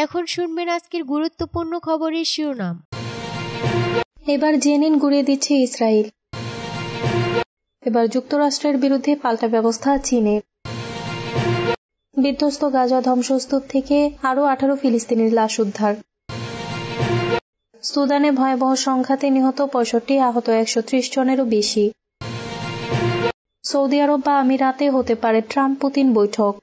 এখন শুনবেন আজকের গুরুত্বপূর্ণ খবরের শিরোনাম। এবার জেনিন গুঁড়িয়ে দিচ্ছে ইসরায়েল। এবার যুক্তরাষ্ট্রের বিরুদ্ধে পাল্টা ব্যবস্থা চীনের। বিধ্বস্ত গাজা ধ্বংসস্তূপ থেকে আরও 18 ফিলিস্তিনির লাশ উদ্ধার। সুদানে ভয়াবহ সংঘাতে নিহত 65, আহত 130 জনেরও বেশি। সৌদি আরব বা আমিরাতে হতে পারে ট্রাম্প পুতিন বৈঠক।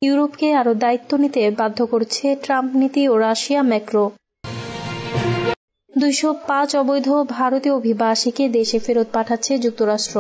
ইউরোপকে আরও দায়িত্ব নিতে বাধ্য করছে ট্রাম্প নীতি ও রাশিয়া ম্যাক্রো। 205 অবৈধ ভারতীয় অভিবাসীকে দেশে ফেরত পাঠাচ্ছে যুক্তরাষ্ট্র।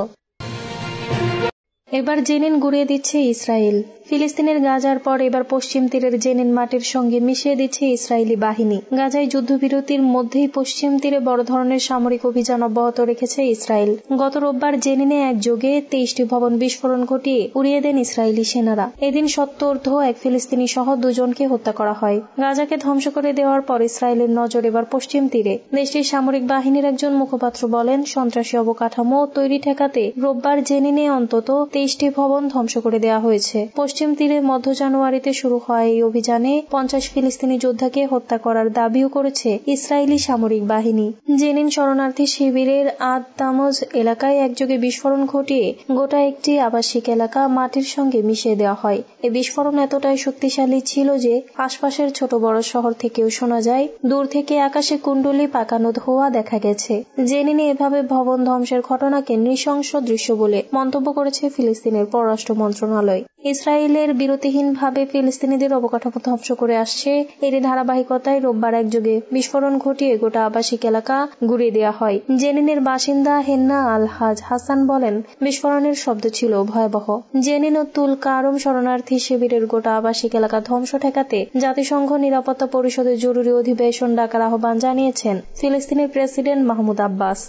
এবার জেনিন গুঁড়িয়ে দিচ্ছে ইসরায়েল। ফিলিস্তিনের গাজার পর এবার পশ্চিম তীরের জেনিন মাটির সঙ্গে মিশিয়ে দিচ্ছে ইসরায়েলি বাহিনী। গাজায় যুদ্ধবিরতির মধ্যেই পশ্চিম তীরে বড় ধরনের সামরিক অভিযান অব্যাহত রেখেছে ইসরায়েল। গত রোববার জেনিনে একযোগে 23টি ভবন বিস্ফোরণ ঘটিয়ে উড়িয়ে দেন ইসরায়েলি সেনারা। এদিন 70 এক ফিলিস্তিনি সহ 2 জনকে হত্যা করা হয়। গাজাকে ধ্বংস করে দেওয়ার পর ইসরায়েলের নজর এবার পশ্চিম তীরে। দেশটির সামরিক বাহিনীর একজন মুখপাত্র বলেন, সন্ত্রাসী অবকাঠামো তৈরি ঠেকাতে রোববার জেনিনে অন্তত 23টি ভবন ধ্বংস করে দেওয়া হয়েছে। পশ্চিম তীরে মধ্য জানুয়ারিতে শুরু হয় এই অভিযানে 50 ফিলিস্তিনি যোদ্ধাকে হত্যা করার দাবিও করেছে ইসরায়েলি সামরিক বাহিনী। জেনিন শরণার্থী শিবিরের আদ দামজ এলাকায় একযোগে বিস্ফোরণ ঘটিয়ে গোটা একটি আবাসিক এলাকা মাটির সঙ্গে মিশিয়ে দেওয়া হয়। এই বিস্ফোরণ এতটাই শক্তিশালী ছিল যে আশপাশের ছোট বড় শহর থেকেও শোনা যায়। দূর থেকে আকাশে কুণ্ডলী পাকানো ধোঁয়া দেখা গেছে। জেনিনে এভাবে ভবন ধ্বংসের ঘটনাকে নৃশংস দৃশ্য বলে মন্তব্য করেছে ফিলিস্তিনের পররাষ্ট্র মন্ত্রণালয়। ইসরায়েলের বিরতিহীনভাবে ফিলিস্তিনিদের অবকাঠামো ধ্বংস করে আসছে। এরই ধারাবাহিকতায় রোববার একযোগে বিস্ফোরণ ঘটিয়ে গোটা আবাসিক এলাকা গুঁড়িয়ে দেওয়া হয়। জেনিনের বাসিন্দা হেন্না আল হাজ হাসান বলেন, বিস্ফোরণের শব্দ ছিল ভয়াবহ। জেনিন ও তুল কারম শরণার্থী শিবিরের গোটা আবাসিক এলাকা ধ্বংস ঠেকাতে জাতিসংঘ নিরাপত্তা পরিষদের জরুরি অধিবেশন ডাকার আহ্বান জানিয়েছেন ফিলিস্তিনের প্রেসিডেন্ট মাহমুদ আব্বাস।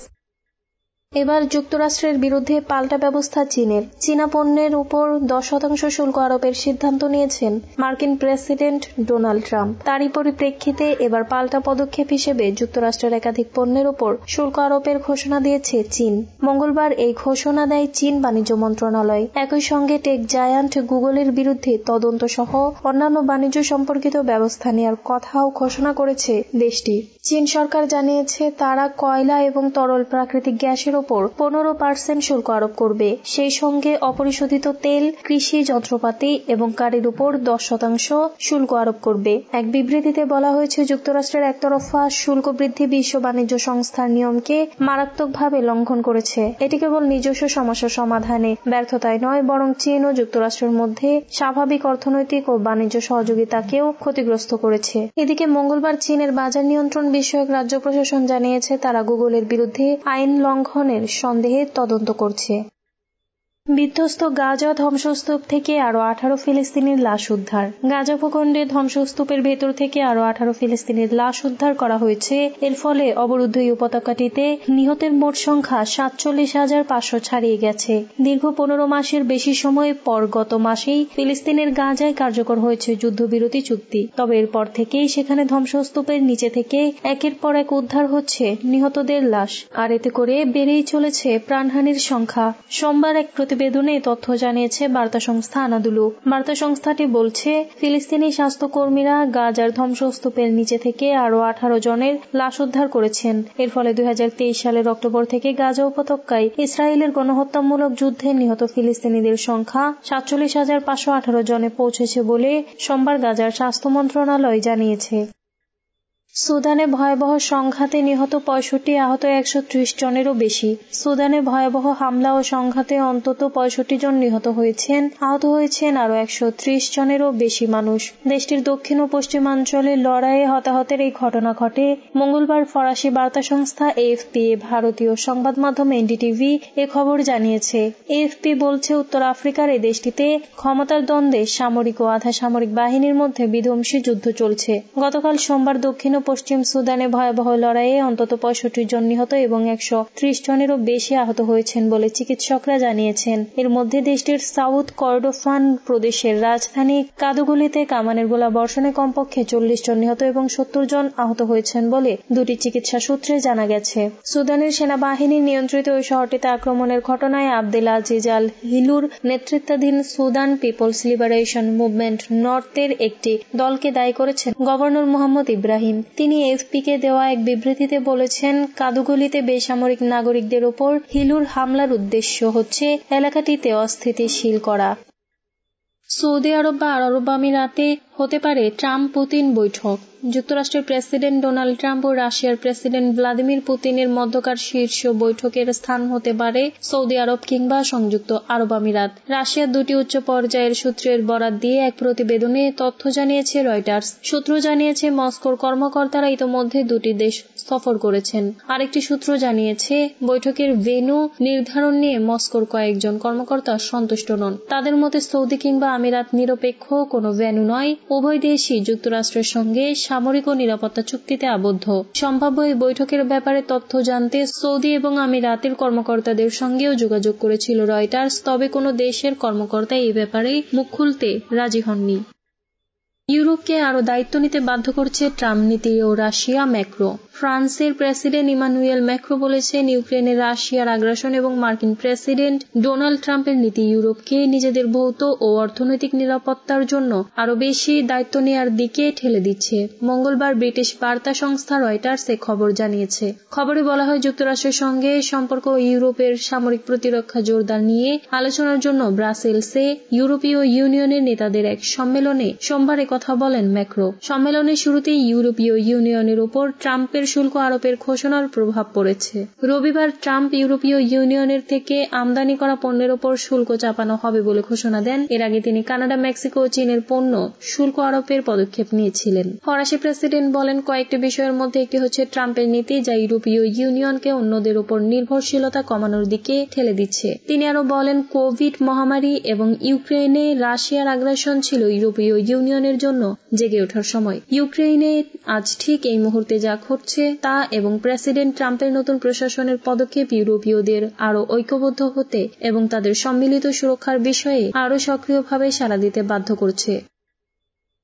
এবার যুক্তরাষ্ট্রের বিরুদ্ধে পাল্টা ব্যবস্থা চীনের। চীনা পণ্যের উপর 10% শুল্ক আরোপের সিদ্ধান্ত নিয়েছেন মার্কিন প্রেসিডেন্ট ডোনাল্ড ট্রাম্প। তারই পরিপ্রেক্ষিতে এবার পাল্টা পদক্ষেপ হিসেবে যুক্তরাষ্ট্রের একাধিক পণ্যের উপর শুল্ক আরোপের ঘোষণা দিয়েছে চীন। মঙ্গলবার এই ঘোষণা দেয় চীন বাণিজ্য মন্ত্রণালয়। একই সঙ্গে টেক জায়ান্ট গুগলের বিরুদ্ধে তদন্ত সহ অন্যান্য বাণিজ্য সম্পর্কিত ব্যবস্থা নেওয়ার কথাও ঘোষণা করেছে দেশটি। চীন সরকার জানিয়েছে তারা কয়লা এবং তরল প্রাকৃতিক গ্যাসের উপর 15% শুল্ক আরোপ করবে। সেই সঙ্গে অপরিশোধিত তেল, কৃষি যন্ত্রপাতি এবং গাড়ির উপর 10% শুল্ক আরোপ করবে। এক বিবৃতিতে বলা হয়েছে, যুক্তরাষ্ট্রের একতরফা শুল্ক বৃদ্ধি বিশ্ব বাণিজ্য সংস্থার নিয়মকে মারাত্মকভাবে লঙ্ঘন করেছে। এটি কেবল নিজস্ব সমস্যা সমাধানে ব্যর্থতায় নয়, বরং চীন ও যুক্তরাষ্ট্রের মধ্যে স্বাভাবিক অর্থনৈতিক ও বাণিজ্য সহযোগিতাকেও ক্ষতিগ্রস্ত করেছে। এদিকে মঙ্গলবার চীনের বাজার নিয়ন্ত্রণ বিষয়ক রাজ্য প্রশাসন জানিয়েছে তারা গুগলের বিরুদ্ধে আইন লঙ্ঘনের সন্দেহে তদন্ত করছে। বিধ্বস্ত গাজা ধ্বংসস্তূপ থেকে আরো 18 ফিলিস্তিনির লাশ উদ্ধার। গাজা ভূখণ্ডে ধ্বংসস্তূপের ভেতর থেকে আরো 18 ফিলিস্তিনির লাশ উদ্ধার করা হয়েছে। এর ফলে অবরুদ্ধ এই উপত্যকাটিতে নিহতের মোট সংখ্যা 47,500 ছাড়িয়ে গেছে। দীর্ঘ 15 মাসের বেশি সময় পর গত মাসেই ফিলিস্তিনের গাজায় কার্যকর হয়েছে যুদ্ধবিরতি চুক্তি। তবে এরপর থেকেই সেখানে ধ্বংসস্তূপের নিচে থেকে একের পর এক উদ্ধার হচ্ছে নিহতদের লাশ, আর এতে করে বেড়েই চলেছে প্রাণহানির সংখ্যা। সোমবার এক প্রতিবেদনে তথ্য জানিয়েছে বার্তা সংস্থা আনাদুলু। বার্তা সংস্থাটি বলছে, ফিলিস্তিনি স্বাস্থ্যকর্মীরা গাজার ধ্বংসস্তূপের নিচে থেকে আরো 18 জনের লাশ উদ্ধার করেছেন। এর ফলে 2023 সালের অক্টোবর থেকে গাজা উপত্যকায় ইসরায়েলের গণহত্যামূলক যুদ্ধে নিহত ফিলিস্তিনিদের সংখ্যা 47,518 জনে পৌঁছেছে বলে সোমবার গাজার স্বাস্থ্য মন্ত্রণালয় জানিয়েছে। সুদানে ভয়াবহ সংঘাতে নিহত 65, আহত 130 জনেরও বেশি। সুদানে ভয়াবহ হামলা ও সংঘাতে অন্তত 65 জন নিহত হয়েছেন, আহত হয়েছেন আরো 130 জনেরও বেশি মানুষ। দেশটির দক্ষিণ ও পশ্চিমাঞ্চলে লড়াইয়ে হতাহতের এই ঘটনা ঘটে মঙ্গলবার। ফরাসি বার্তা সংস্থা এএফপি, ভারতীয় সংবাদ মাধ্যম এনডিটিভি এ খবর জানিয়েছে। এএফপি বলছে, উত্তর আফ্রিকার এই দেশটিতে ক্ষমতার দ্বন্দ্বে সামরিক ও আধা সামরিক বাহিনীর মধ্যে বিধ্বংসী যুদ্ধ চলছে। গতকাল সোমবার দক্ষিণ ও পশ্চিম সুদানে ভয়াবহ লড়াইয়ে অন্তত 65 জন নিহত এবং 130 জনেরও বেশি আহত হয়েছেন বলে চিকিৎসকরা জানিয়েছেন। এর মধ্যে দেশটির সাউথ কর্ডোফান প্রদেশের রাজধানী কাদুগুলিতে কামানের গোলা বর্ষণে কমপক্ষে 40 জন নিহত এবং 70 জন আহত হয়েছেন বলে দুটি চিকিৎসা সূত্রে জানা গেছে। সুদানের সেনাবাহিনীর নিয়ন্ত্রিত ওই শহরটিতে আক্রমণের ঘটনায় আব্দেল আজিজ আল হিলুর নেতৃত্বাধীন সুদান পিপলস লিবারেশন মুভমেন্ট নর্থের একটি দলকে দায়ী করেছেন গভর্নর মোহাম্মদ ইব্রাহিম। তিনি এফপিকে দেওয়া এক বিবৃতিতে বলেছেন, কাদুগুলিতে বেসামরিক নাগরিকদের উপর হিলুর হামলার উদ্দেশ্য হচ্ছে এলাকাটিতে অস্থিতিশীল করা। সৌদি আরব বা আরব আমিরাতে হতে পারে ট্রাম্প পুতিন বৈঠক। যুক্তরাষ্ট্রের প্রেসিডেন্ট ডোনাল্ড ট্রাম্প ও রাশিয়ার প্রেসিডেন্ট ভ্লাদিমির পুতিনের মধ্যকার শীর্ষ বৈঠকের স্থান হতে পারে সৌদি আরব কিংবা সংযুক্ত আরব আমিরাত। রাশিয়ার দুটি উচ্চ পর্যায়ের সূত্রের বরাত দিয়ে এক প্রতিবেদনে তথ্য জানিয়েছে রয়টার্স। সূত্র জানিয়েছে, মস্কোর কর্মকর্তারা ইতোমধ্যে দুটি দেশ সফর করেছেন। আরেকটি সূত্র জানিয়েছে, বৈঠকের ভেন্যু নির্ধারণ নিয়ে মস্কোর কয়েকজন কর্মকর্তা সন্তুষ্ট নন। তাদের মতে সৌদি কিংবা আমিরাত নিরপেক্ষ কোনো ভেন্যু নয়। উভয় দেশই যুক্তরাষ্ট্রের সঙ্গে সামরিক ও নিরাপত্তা চুক্তিতে আবদ্ধ। সম্ভাব্য এই বৈঠকের ব্যাপারে তথ্য জানতে সৌদি এবং আমিরাতের কর্মকর্তাদের সঙ্গেও যোগাযোগ করেছিল রয়টার্স, তবে কোনো দেশের কর্মকর্তা এই ব্যাপারে মুখ খুলতে রাজি হননি। ইউরোপকে আরও দায়িত্ব নিতে বাধ্য করছে ট্রাম্প নীতি ও রাশিয়া ম্যাক্রো। ফ্রান্সের প্রেসিডেন্ট ইমানুয়েল ম্যাক্রো বলেছেন, ইউক্রেনে রাশিয়ার আগ্রাসন এবং মার্কিন প্রেসিডেন্ট ডোনাল্ড ট্রাম্পের নীতি ইউরোপকে নিজেদের ভৌত ও অর্থনৈতিক নিরাপত্তার জন্য আরও বেশি দায়িত্ব নেওয়ার দিকে ঠেলে দিচ্ছে। মঙ্গলবার ব্রিটিশ বার্তা সংস্থা রয়টার্স এ খবর জানিয়েছে। খবরে বলা হয়, যুক্তরাষ্ট্রের সঙ্গে সম্পর্ক ও ইউরোপের সামরিক প্রতিরক্ষা জোরদার নিয়ে আলোচনার জন্য ব্রাসেলসে ইউরোপীয় ইউনিয়নের নেতাদের এক সম্মেলনে সোমবার কথা বলেন ম্যাক্রো। সম্মেলনের শুরুতেই ইউরোপীয় ইউনিয়নের উপর ট্রাম্পের শুল্ক আরোপের ঘোষণার প্রভাব পড়েছে। রবিবার ট্রাম্প ইউরোপীয় ইউনিয়নের থেকে আমদানি করা পণ্যের উপর শুল্ক চাপানো হবে বলে ঘোষণা দেন। এর আগে তিনি কানাডা, মেক্সিকো ও চীনের পণ্য শুল্ক আরোপের পদক্ষেপ নিয়েছিলেন। ফরাসি প্রেসিডেন্ট বলেন, কয়েকটি বিষয়ের মধ্যে একটি হচ্ছে ট্রাম্পের নীতি, যা ইউরোপীয় ইউনিয়নকে অন্যদের উপর নির্ভরশীলতা কমানোর দিকে ঠেলে দিচ্ছে। তিনি আরো বলেন, কোভিড মহামারী এবং ইউক্রেনে রাশিয়ার আগ্রাসন ছিল ইউরোপীয় ইউনিয়নের জন্য জেগে ওঠার সময়। ইউক্রেনে আজ ঠিক এই মুহূর্তে যা ঘটছে তা এবং প্রেসিডেন্ট ট্রাম্পের নতুন প্রশাসনের পদক্ষেপ ইউরোপীয়দের আরো ঐক্যবদ্ধ হতে এবং তাদের সম্মিলিত সুরক্ষার বিষয়ে আরো সক্রিয়ভাবে সাড়া দিতে বাধ্য করছে।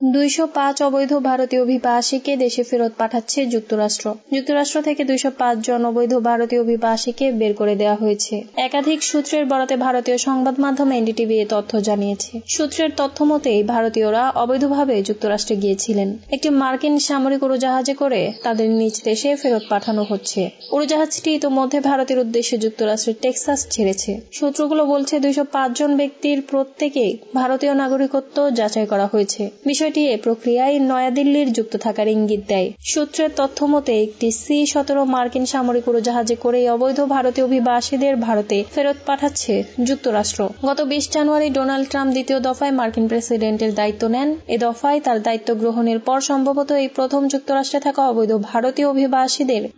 205 অবৈধ ভারতীয় অভিবাসীকে দেশে ফেরত পাঠাচ্ছে যুক্তরাষ্ট্র। যুক্তরাষ্ট্র থেকে 205 জন অবৈধ ভারতীয় অভিবাসীকে বের করে দেওয়া হয়েছে। একাধিক সূত্রের বরাতে ভারতীয় সংবাদ মাধ্যম এনডিটিভি এ তথ্য জানিয়েছে। সূত্রের তথ্য মতে ভারতীয়রা অবৈধভাবে যুক্তরাষ্ট্রে গিয়েছিলেন। একটি মার্কিন সামরিক উড়োজাহাজে করে তাদের নিজ দেশে ফেরত পাঠানো হচ্ছে। উড়োজাহাজটি ইতোমধ্যে ভারতের উদ্দেশ্যে যুক্তরাষ্ট্রের টেক্সাস ছেড়েছে। সূত্রগুলো বলছে 205 জন ব্যক্তির প্রত্যেকেই ভারতীয় নাগরিকত্ব যাচাই করা হয়েছে। বিষয়টি এ প্রক্রিয়ায় নয়াদিল্লির যুক্ত থাকার ইঙ্গিত দেয়। সূত্রের তথ্য মতে একটি C-17 মার্কিন সামরিক উড়োজাহাজে করে অবৈধ ভারতীয় অভিবাসীদের ভারতে ফেরত পাঠাচ্ছে যুক্তরাষ্ট্র। গত 20 জানুয়ারি ডোনাল্ড ট্রাম্প দ্বিতীয় দফায় মার্কিন প্রেসিডেন্টের দায়িত্ব নেন। এ দফায় তার দায়িত্ব গ্রহণের পর সম্ভবত এই প্রথম যুক্তরাষ্ট্রে থাকা অবৈধ ভারতীয় অভিবাসীদের